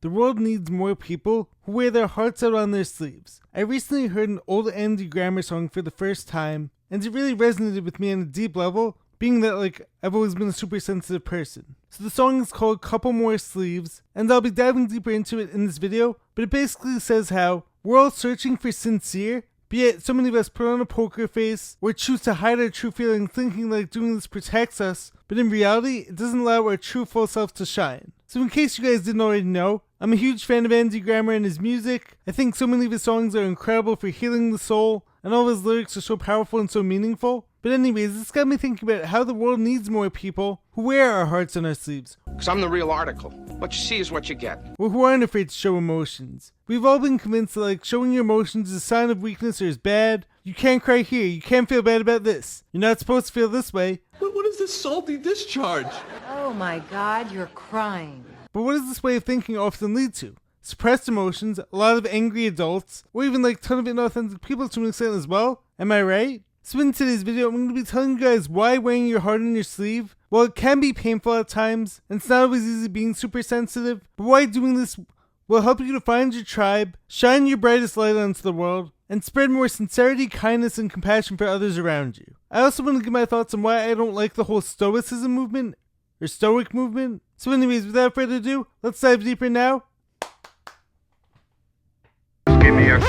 The world needs more people who wear their hearts out on their sleeves. I recently heard an old Andy Grammer song for the first time, and it really resonated with me on a deep level, being that I've always been a super sensitive person. So the song is called Couple More Sleeves, and I'll be diving deeper into it in this video, but it basically says how we're all searching for sincere, but yet so many of us put on a poker face or choose to hide our true feelings thinking like doing this protects us, but in reality, it doesn't allow our true full self to shine. So in case you guys didn't already know, I'm a huge fan of Andy Grammer and his music. I think so many of his songs are incredible for healing the soul, and all of his lyrics are so powerful and so meaningful. But anyways, this got me thinking about how the world needs more people who wear our hearts on our sleeves. Because I'm the real article. What you see is what you get. Or who aren't afraid to show emotions. We've all been convinced that showing your emotions is a sign of weakness or is bad. You can't cry here, you can't feel bad about this. You're not supposed to feel this way. What is this salty discharge? Oh my God, you're crying. But what does this way of thinking often lead to? Suppressed emotions, a lot of angry adults, or even ton of inauthentic people to an extent as well. Am I right? So in today's video, I'm going to be telling you guys why wearing your heart on your sleeve, well, it can be painful at times, and it's not always easy being super sensitive, but why doing this will help you to find your tribe, shine your brightest light onto the world, and spread more sincerity, kindness, and compassion for others around you. I also want to give my thoughts on why I don't like the whole stoicism movement, or stoic movement. So anyways, without further ado, let's dive deeper now. Give me a...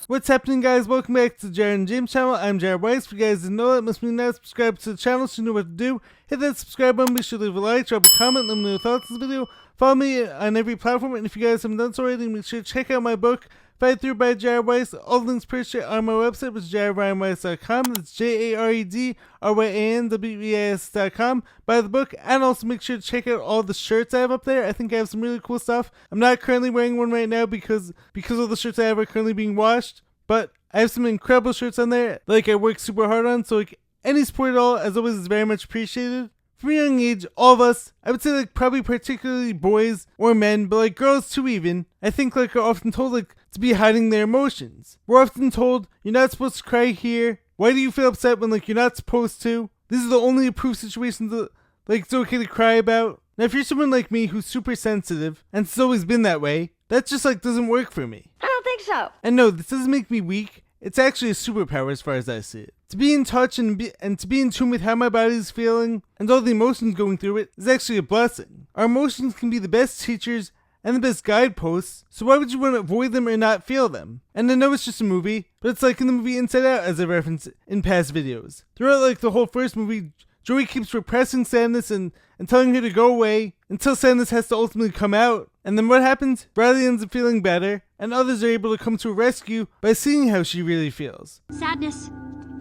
What's happening, guys? Welcome back to the Jared and James channel. I'm Jared Weiss. If you guys didn't know that, must mean now subscribe to the channel so you know what to do. Hit that subscribe button, be sure to leave a like, drop a comment, let me know your thoughts on this video. Follow me on every platform, and if you guys haven't done so already, make sure to check out my book, Fight Through by Jared Weiss. All the links per share on my website, which is jaredryanweiss.com. That's JAREDRYANWEIS.com. Buy the book, and also make sure to check out all the shirts I have up there. I think I have some really cool stuff. I'm not currently wearing one right now because all the shirts I have are currently being washed, but I have some incredible shirts on there I work super hard on, so any support at all, as always, is very much appreciated. From a young age, all of us, I would say probably particularly boys or men, but girls too even, I think are often told to be hiding their emotions. We're often told, you're not supposed to cry here. Why do you feel upset when you're not supposed to? These are the only approved situations that it's okay to cry about. Now if you're someone like me who's super sensitive, and it's always been that way, that just doesn't work for me. I don't think so. And no, this doesn't make me weak. It's actually a superpower as far as I see it. To be in touch and to be in tune with how my body's feeling and all the emotions going through it is actually a blessing. Our emotions can be the best teachers and the best guideposts, so why would you want to avoid them or not feel them? And I know it's just a movie, but it's in the movie Inside Out, as I referenced in past videos. Throughout the whole first movie, Joey keeps repressing sadness and telling her to go away until sadness has to ultimately come out. And then what happens? Riley ends up feeling better, and others are able to come to her rescue by seeing how she really feels. Sadness,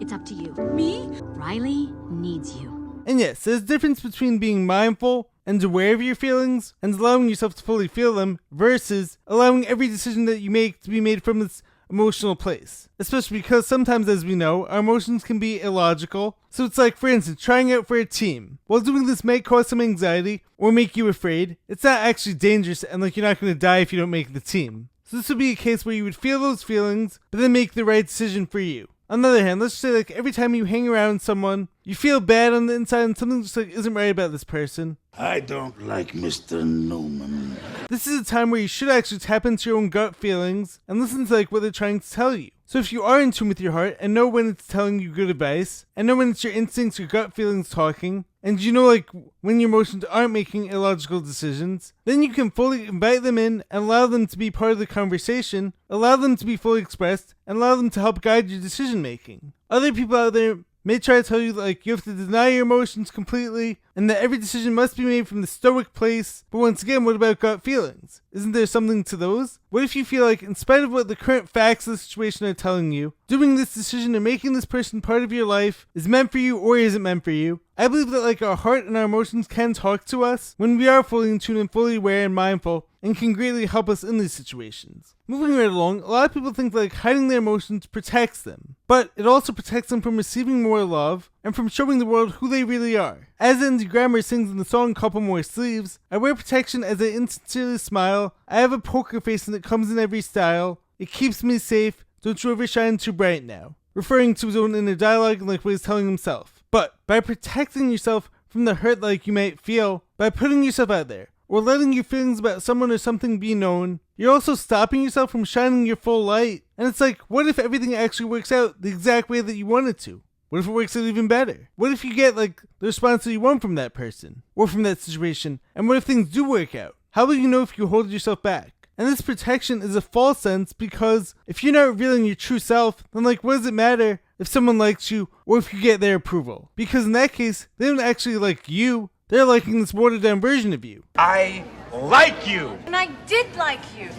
it's up to you. Me? Riley needs you. And yes, there's a difference between being mindful and aware of your feelings and allowing yourself to fully feel them versus allowing every decision that you make to be made from this emotional place. Especially because sometimes, as we know, our emotions can be illogical. So it's for instance, trying out for a team. While doing this may cause some anxiety or make you afraid, it's not actually dangerous and you're not going to die if you don't make the team. So this would be a case where you would feel those feelings, but then make the right decision for you. On the other hand, let's say every time you hang around someone, you feel bad on the inside and something just isn't right about this person. I don't like Mr. Newman. This is a time where you should actually tap into your own gut feelings and listen to what they're trying to tell you. So if you are in tune with your heart and know when it's telling you good advice, and know when it's your instincts or gut feelings talking, and you know when your emotions aren't making illogical decisions, then you can fully invite them in and allow them to be part of the conversation, allow them to be fully expressed, and allow them to help guide your decision making. Other people out there may try to tell you you have to deny your emotions completely and that every decision must be made from the stoic place, but once again, what about gut feelings? Isn't there something to those? What if you feel in spite of what the current facts of the situation are telling you, doing this decision or making this person part of your life is meant for you or isn't meant for you? I believe that our heart and our emotions can talk to us when we are fully in tune and fully aware and mindful, and can greatly help us in these situations. Moving right along, a lot of people think like hiding their emotions protects them, but it also protects them from receiving more love and from showing the world who they really are. As Andy Grammer sings in the song Couple More Sleeves, I wear protection as I insincerely smile, I have a poker face and it comes in every style, it keeps me safe, don't you ever shine too bright now. Referring to his own inner dialogue and like what he's telling himself. But by protecting yourself from the hurt like you might feel, by putting yourself out there, or letting your feelings about someone or something be known, you're also stopping yourself from shining your full light. And it's like, what if everything actually works out the exact way that you want it to? What if it works out even better? What if you get like the response that you want from that person, or from that situation? And what if things do work out? How will you know if you hold yourself back? And this protection is a false sense because if you're not revealing your true self, then like what does it matter if someone likes you or if you get their approval? Because in that case, they don't actually like you, they're liking this watered down version of you. I like you. And I did like you.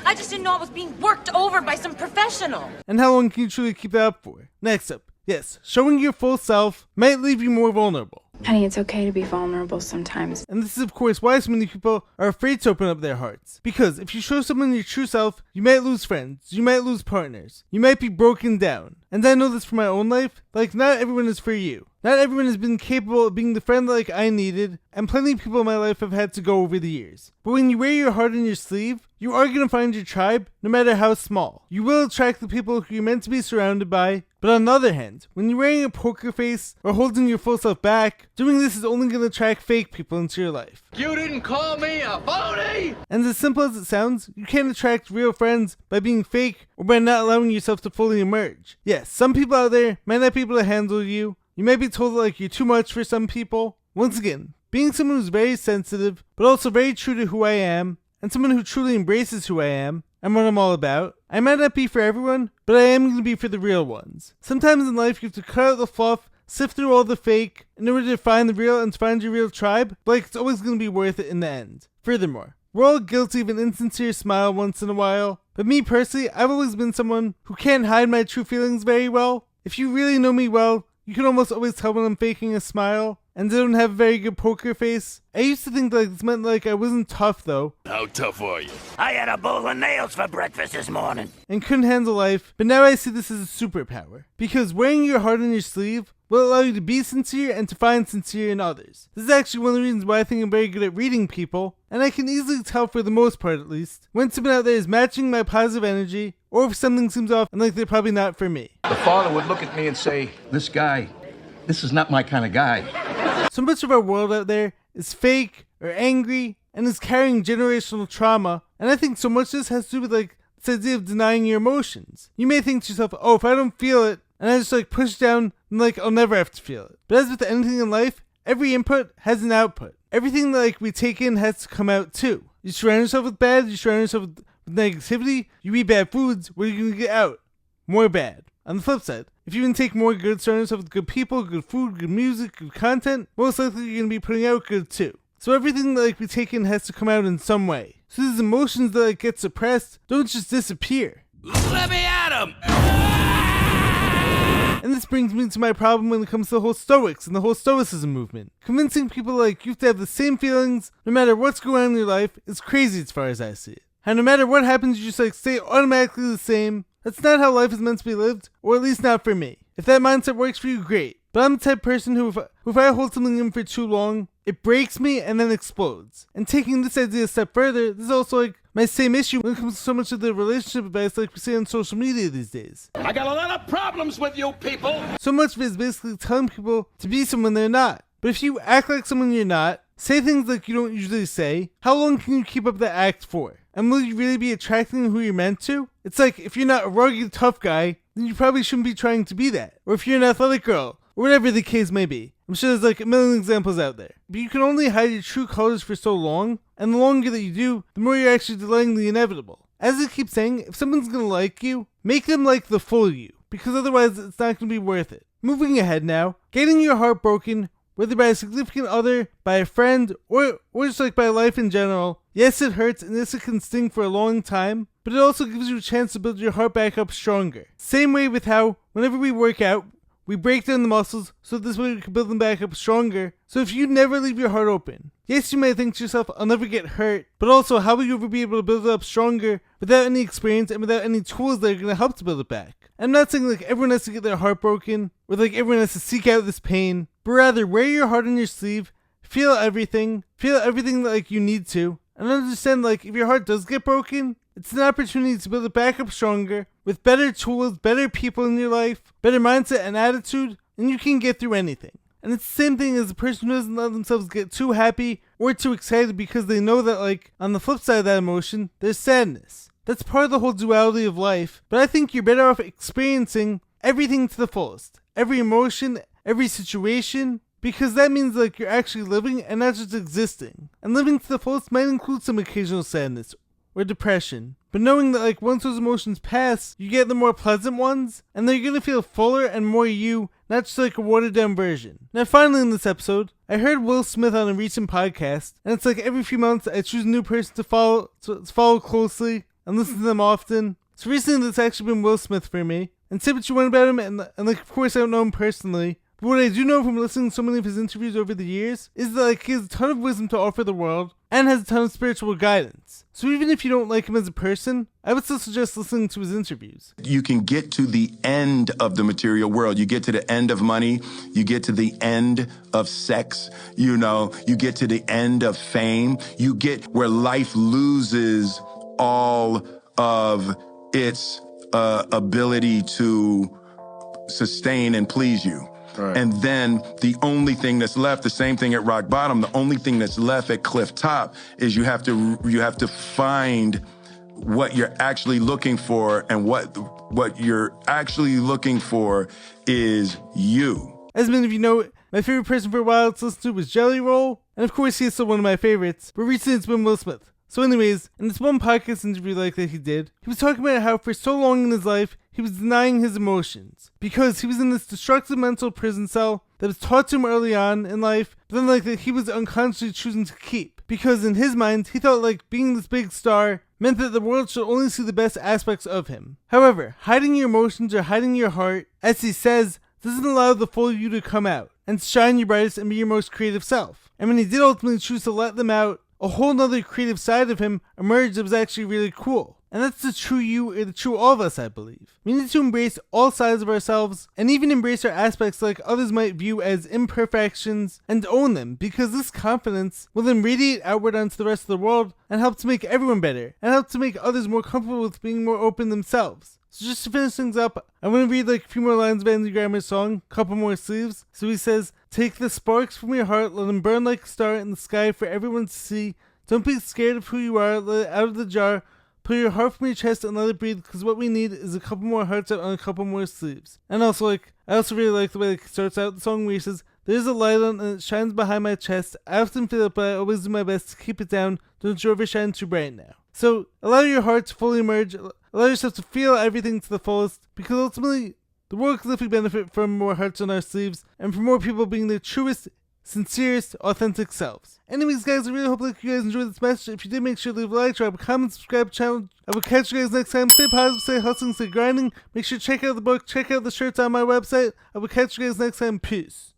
I just didn't know I was being worked over by some professional. And how long can you truly keep that up for? Next up, yes, showing your full self might leave you more vulnerable. Honey, it's okay to be vulnerable sometimes. And this is of course why so many people are afraid to open up their hearts. Because if you show someone your true self, you might lose friends, you might lose partners, you might be broken down. And I know this from my own life, like not everyone is for you. Not everyone has been capable of being the friend like I needed, and plenty of people in my life have had to go over the years. But when you wear your heart on your sleeve, you are going to find your tribe, no matter how small. You will attract the people who you're meant to be surrounded by, but on the other hand, when you're wearing a poker face or holding your full self back, doing this is only going to attract fake people into your life. You didn't call me a phony? And as simple as it sounds, you can't attract real friends by being fake or by not allowing yourself to fully emerge. Yes, some people out there might not be able to handle you. You might be told like you're too much for some people. Once again, being someone who's very sensitive, but also very true to who I am, and someone who truly embraces who I am, and what I'm all about, I might not be for everyone, but I am going to be for the real ones. Sometimes in life you have to cut out the fluff, sift through all the fake, in order to find the real and to find your real tribe, but like it's always going to be worth it in the end. Furthermore, we're all guilty of an insincere smile once in a while, but me personally, I've always been someone who can't hide my true feelings very well. If you really know me well, you can almost always tell when I'm faking a smile, and I don't have a very good poker face. I used to think like this meant like I wasn't tough though. How tough are you? I had a bowl of nails for breakfast this morning. And couldn't handle life, but now I see this as a superpower. Because wearing your heart on your sleeve will allow you to be sincere and to find sincere in others. This is actually one of the reasons why I think I'm very good at reading people, and I can easily tell for the most part at least, when someone out there is matching my positive energy, or if something seems off and like they're probably not for me. The father would look at me and say, this is not my kind of guy. So much of our world out there is fake or angry and is carrying generational trauma, and I think so much of this has to do with like this idea of denying your emotions. You may think to yourself, oh, if I don't feel it and I just like push down, then like I'll never have to feel it. But as with anything in life, every input has an output. Everything that like we take in has to come out too. You surround yourself with bad, you surround yourself with negativity, you eat bad foods, what are you gonna get out? More bad. On the flip side, if you intake more good, surround yourself with good people, good food, good music, good content, most likely you're going to be putting out good too. So everything that like we take in has to come out in some way. So these emotions that like get suppressed don't just disappear. Let me at him! And this brings me to my problem when it comes to the whole Stoics and the whole Stoicism movement. Convincing people like you have to have the same feelings no matter what's going on in your life is crazy as far as I see it. And no matter what happens, you just like stay automatically the same. That's not how life is meant to be lived, or at least not for me. If that mindset works for you, great. But I'm the type of person who, if I hold something in for too long, it breaks me and then explodes. And taking this idea a step further, this is also like my same issue when it comes to so much of the relationship advice like we see on social media these days. I got a lot of problems with you people. So much of it is basically telling people to be someone they're not. But if you act like someone you're not, say things like you don't usually say, how long can you keep up that act for? And will you really be attracting who you're meant to? It's like, if you're not a rugged tough guy, then you probably shouldn't be trying to be that. Or if you're an athletic girl, or whatever the case may be. I'm sure there's like a million examples out there. But you can only hide your true colors for so long, and the longer that you do, the more you're actually delaying the inevitable. As I keep saying, if someone's gonna like you, make them like the full you, because otherwise it's not gonna be worth it. Moving ahead now, getting your heart broken, whether by a significant other, by a friend, or just like by life in general, yes it hurts and yes it can sting for a long time, but it also gives you a chance to build your heart back up stronger. Same way with how, whenever we work out, we break down the muscles so this way we can build them back up stronger. So if you never leave your heart open, yes, you might think to yourself, I'll never get hurt, but also how will you ever be able to build it up stronger without any experience and without any tools that are going to help to build it back? I'm not saying like everyone has to get their heart broken or like everyone has to seek out this pain, but rather wear your heart on your sleeve, feel everything that like you need to, and understand like if your heart does get broken, it's an opportunity to build it back up stronger with better tools, better people in your life, better mindset and attitude, and you can get through anything. And it's the same thing as a person who doesn't let themselves get too happy or too excited because they know that like on the flip side of that emotion, there's sadness. That's part of the whole duality of life, but I think you're better off experiencing everything to the fullest. Every emotion, every situation, because that means like you're actually living and not just existing. And living to the fullest might include some occasional sadness or depression, but knowing that like once those emotions pass, you get the more pleasant ones, and then you're gonna feel fuller and more you, not just like a watered down version. Now finally in this episode, I heard Will Smith on a recent podcast, and it's like every few months I choose a new person to follow closely and listen to them often. So recently that's actually been Will Smith for me, and say what you want about him, and like of course I don't know him personally, but what I do know from listening to so many of his interviews over the years is that like he has a ton of wisdom to offer the world and has a ton of spiritual guidance. So even if you don't like him as a person, I would still suggest listening to his interviews. You can get to the end of the material world. You get to the end of money. You get to the end of sex. You get to the end of fame. You get where life loses all of its ability to sustain and please you. Right. And then the only thing that's left, the same thing at rock bottom, the only thing that's left at cliff top is you have to find what you're actually looking for, and what you're actually looking for is you. As many of you know, my favorite person for a while to listen to was Jelly Roll, and of course he's still one of my favorites, but recently it's been Will Smith. So anyways, in this one podcast interview like that he did, he was talking about how for so long in his life, he was denying his emotions because he was in this destructive mental prison cell that was taught to him early on in life, but then like that he was unconsciously choosing to keep. Because in his mind, he thought like being this big star meant that the world should only see the best aspects of him. However, hiding your emotions or hiding your heart, as he says, doesn't allow the full you to come out and shine your brightest and be your most creative self. And when he did ultimately choose to let them out, a whole nother creative side of him emerged that was actually really cool. And that's the true you, or the true all of us, I believe. We need to embrace all sides of ourselves, and even embrace our aspects like others might view as imperfections, and own them, because this confidence will then radiate outward onto the rest of the world, and help to make everyone better, and help to make others more comfortable with being more open themselves. So just to finish things up, I want to read like a few more lines of Andy Grammer's song, Couple More Sleeves. So he says, "Take the sparks from your heart, let them burn like a star in the sky for everyone to see. Don't be scared of who you are, let it out of the jar. Pull your heart from your chest and let it breathe, because what we need is a couple more hearts out on a couple more sleeves." And also like, I also really like the way it starts out the song where he says, "There's a light on and it shines behind my chest. I often feel it, but I always do my best to keep it down. Don't you ever shine too bright now." So allow your heart to fully emerge, allow yourself to feel everything to the fullest, because ultimately the world could definitely benefit from more hearts on our sleeves and from more people being their truest, sincerest, authentic selves. Anyways guys, I really hope like you guys enjoyed this message. If you did, make sure to leave a like, drop a comment, subscribe to the channel. I will catch you guys next time. Stay positive, stay hustling, stay grinding. Make sure to check out the book, check out the shirts on my website. I will catch you guys next time. Peace.